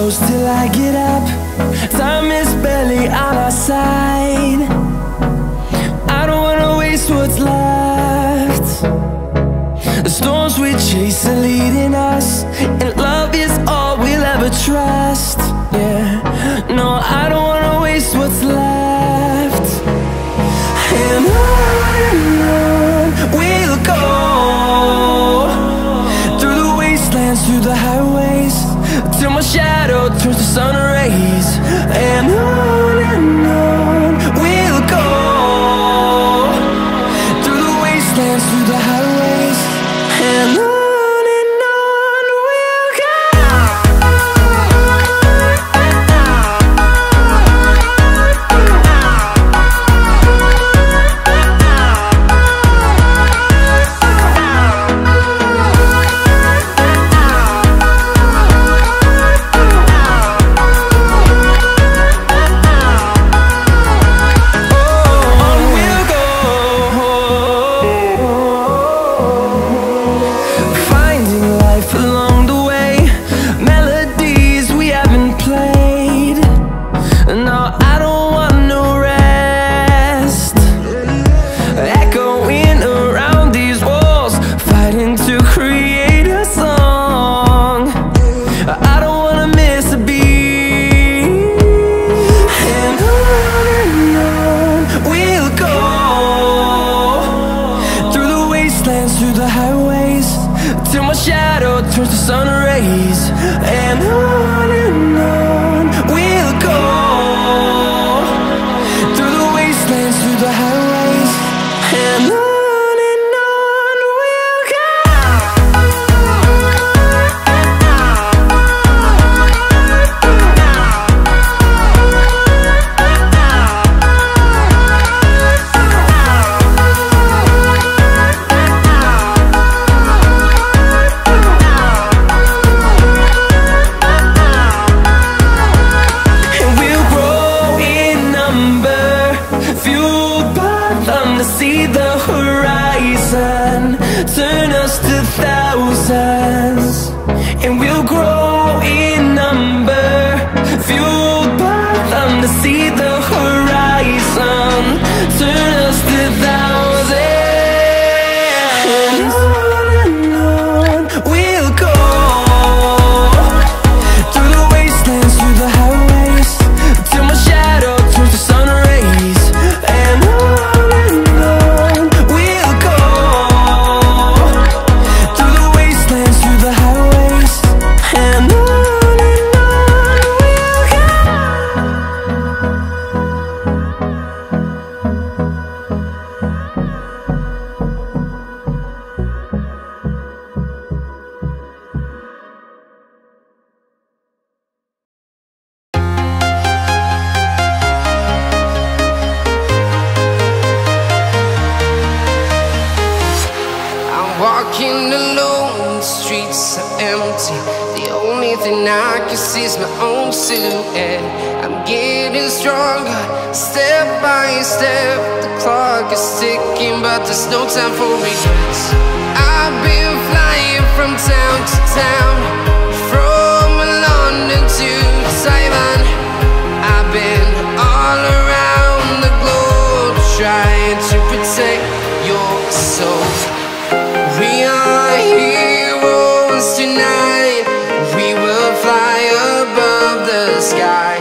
close till I get up. Time is barely on our side. I don't wanna waste what's left. The storms we chase are leading us, and love is all we'll ever trust. Yeah, no, I don't wanna waste what's left. And on we'll go, through the wastelands, through the highways, till my shadow turns to sun rays. And on we'll go, through the wastelands, through the highways, and on we'll go. Walking alone, the streets are empty. The only thing I can see is my own silhouette. I'm getting stronger, step by step. The clock is ticking, but there's no time for regrets. I've been flying from town to town, from London to Taiwan. I've been all around the globe, trying to protect your soul. We are heroes tonight. We will fly above the sky.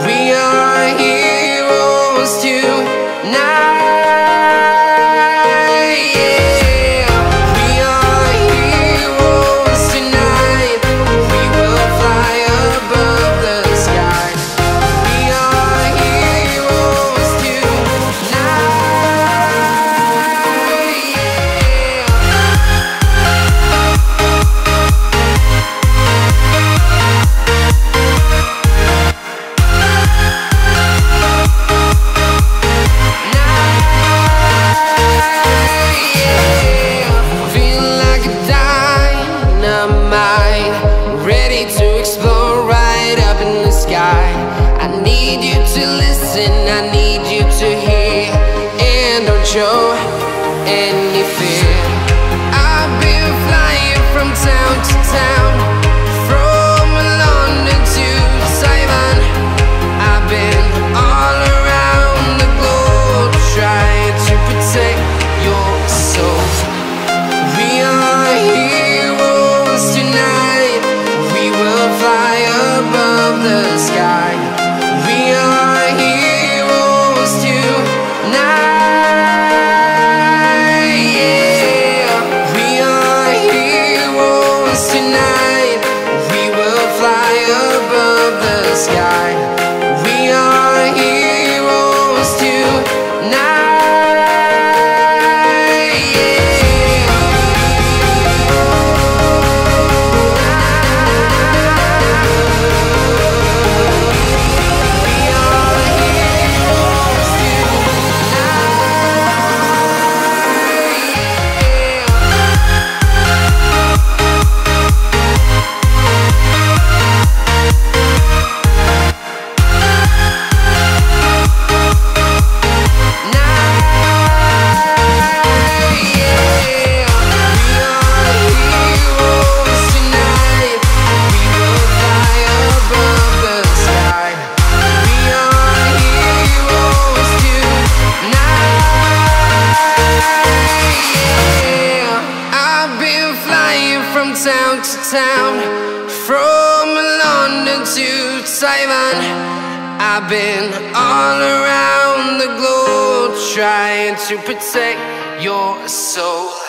We are heroes tonight. Yeah. We are heroes tonight. We will fly above the sky. We are heroes tonight. I need you to listen, I need you to hear, and don't show any fear. I've been flying from town to town, from London to town, from London to Taiwan. I've been all around the globe trying to protect your soul.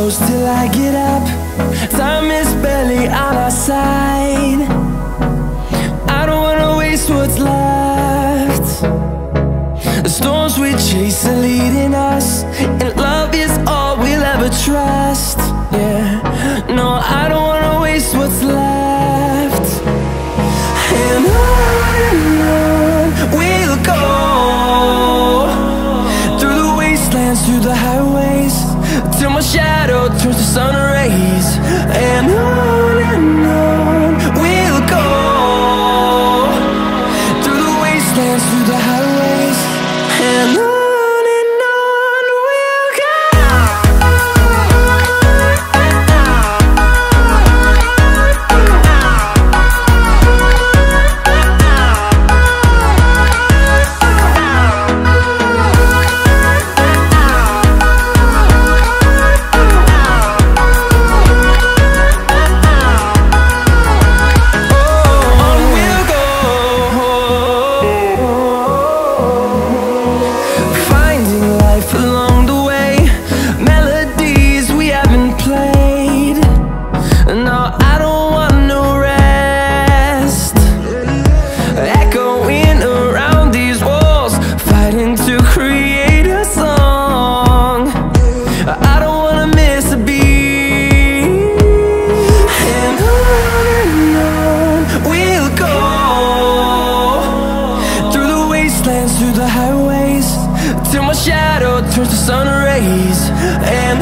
close till I get up. Time is barely on our side. I don't wanna waste what's left. The storms we chase are leading us, and love is all we'll ever trust. Yeah, no, I don't wanna waste what's left. And on we'll go, through the wastelands, through the highways, till my shadow turns to sun rays. And on we'll go, through the wastelands, through the highways, and on we'll go. Through the highways, till my shadow turns to sun rays. And